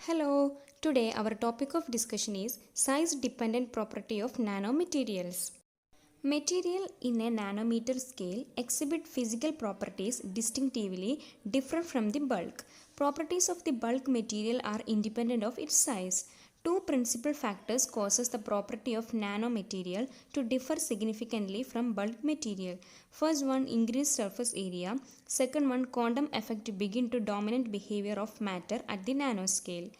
Hello, today our topic of discussion is size dependent property of nanomaterials. Material in a nanometer scale exhibit physical properties distinctively different from the bulk. Properties of the bulk material are independent of its size. Two principal factors causes the property of nanomaterial to differ significantly from bulk material. First one, increased surface area. Second one, quantum effect to begin to dominant behavior of matter at the nanoscale.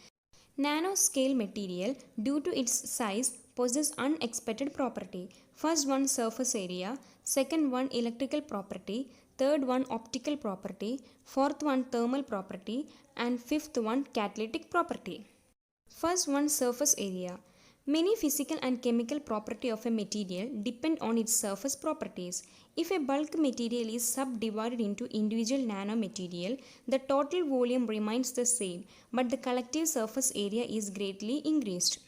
Nanoscale material, due to its size, possess unexpected property. First one, surface area. Second one, electrical property. Third one, optical property. Fourth one, thermal property. And fifth one, catalytic property. First one, surface area. Many physical and chemical property of a material depend on its surface properties. If a bulk material is subdivided into individual nanomaterial, the total volume remains the same, but the collective surface area is greatly increased.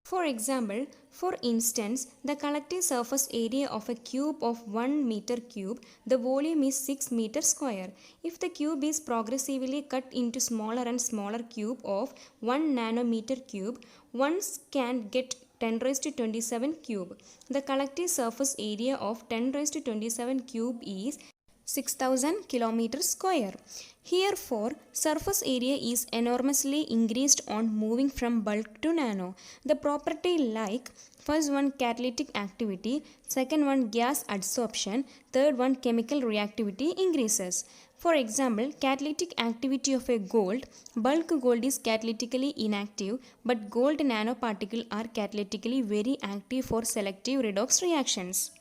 For instance, the collective surface area of a cube of 1 meter cube, the volume is 6 meter square. If the cube is progressively cut into smaller and smaller cube of 1 nanometer cube, one can get 10 raised to 27 cube. The collective surface area of 10 raised to 27 cube is 6000 kilometers square. Herefore, surface area is enormously increased on moving from bulk to nano. The property like first one, catalytic activity, second one, gas adsorption, third one, chemical reactivity increases. For example, catalytic activity of a gold. Bulk gold is catalytically inactive, but gold nanoparticles are catalytically very active for selective redox reactions.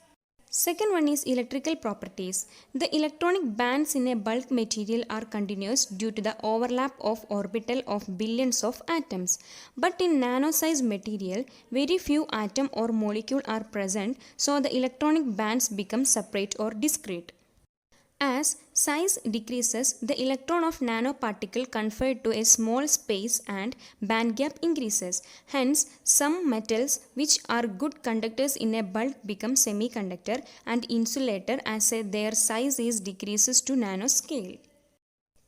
Second one is electrical properties. The electronic bands in a bulk material are continuous due to the overlap of orbital of billions of atoms. But in nano-sized material, very few atom or molecule are present, so the electronic bands become separate or discrete. As size decreases, the electron of nanoparticle confined to a small space and band gap increases. Hence, some metals which are good conductors in a bulk become semiconductor and insulator as their size is decreases to nanoscale.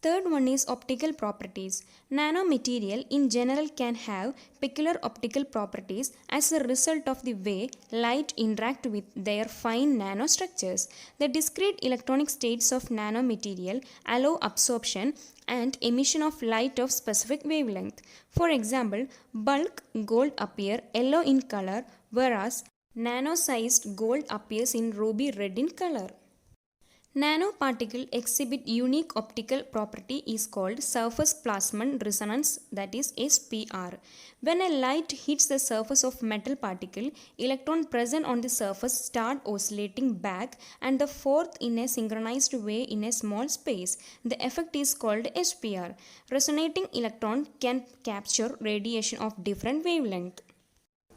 Third one is optical properties. Nanomaterial in general can have peculiar optical properties as a result of the way light interact with their fine nanostructures. The discrete electronic states of nanomaterial allow absorption and emission of light of specific wavelength. For example, bulk gold appear yellow in color, whereas nano-sized gold appears in ruby red in color. Nanoparticle exhibit unique optical property is called surface plasmon resonance, that is SPR. When a light hits the surface of metal particle, electron present on the surface start oscillating back and forth in a synchronized way in a small space. The effect is called SPR. Resonating electron can capture radiation of different wavelength.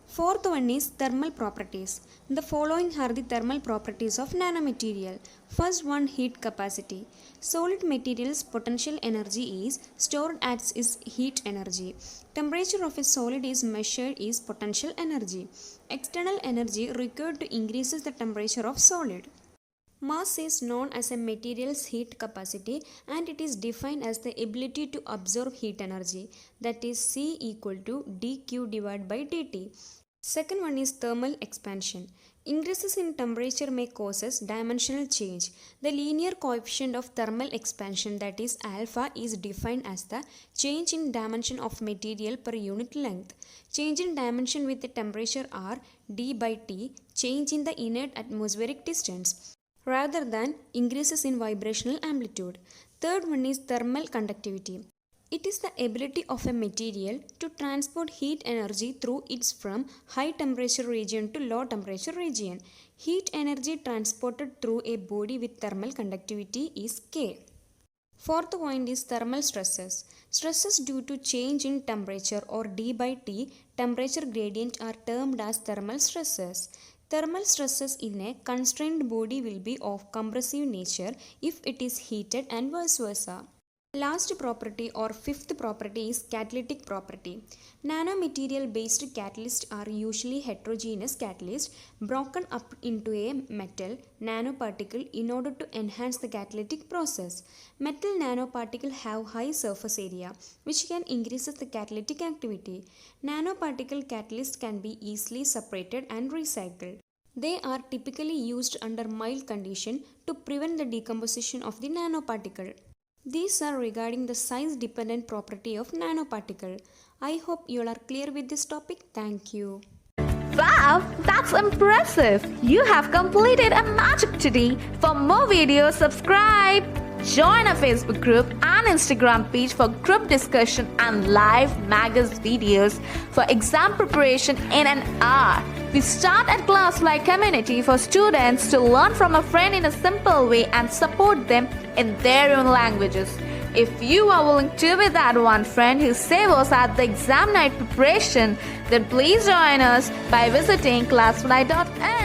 Fourth one is thermal properties. The following are the thermal properties of nanomaterial. First one, heat capacity. Solid material's potential energy is stored as its heat energy. Temperature of a solid is measured as potential energy. External energy required to increase the temperature of solid. Mass is known as a material's heat capacity and it is defined as the ability to absorb heat energy, that is C equal to dQ divided by dt. Second one is thermal expansion. Increases in temperature may cause dimensional change. The linear coefficient of thermal expansion, that is alpha, is defined as the change in dimension of material per unit length. Change in dimension with the temperature are d by t, change in the inert atmospheric distance, rather than increases in vibrational amplitude. Third one is thermal conductivity. It is the ability of a material to transport heat energy through its from high temperature region to low temperature region. Heat energy transported through a body with thermal conductivity is K. Fourth point is thermal stresses. Stresses due to change in temperature or d by t temperature gradient are termed as thermal stresses. Thermal stresses in a constrained body will be of compressive nature if it is heated and vice versa. Last property or fifth property is catalytic property. Nanomaterial based catalysts are usually heterogeneous catalysts broken up into a metal nanoparticle in order to enhance the catalytic process. Metal nanoparticles have high surface area which can increase the catalytic activity. Nanoparticle catalysts can be easily separated and recycled. They are typically used under mild condition to prevent the decomposition of the nanoparticle. These are regarding the size dependent property of nanoparticle. I hope you all are clear with this topic. Thank you. Wow, that's impressive! You have completed a magic today. For more videos, subscribe. Join our Facebook group and Instagram page for group discussion and live magazine videos for exam preparation in an hour. We start at class-like community for students to learn from a friend in a simple way and support them in their own languages. If you are willing to be that one friend who saves us at the exam night preparation, then please join us by visiting classfly.in.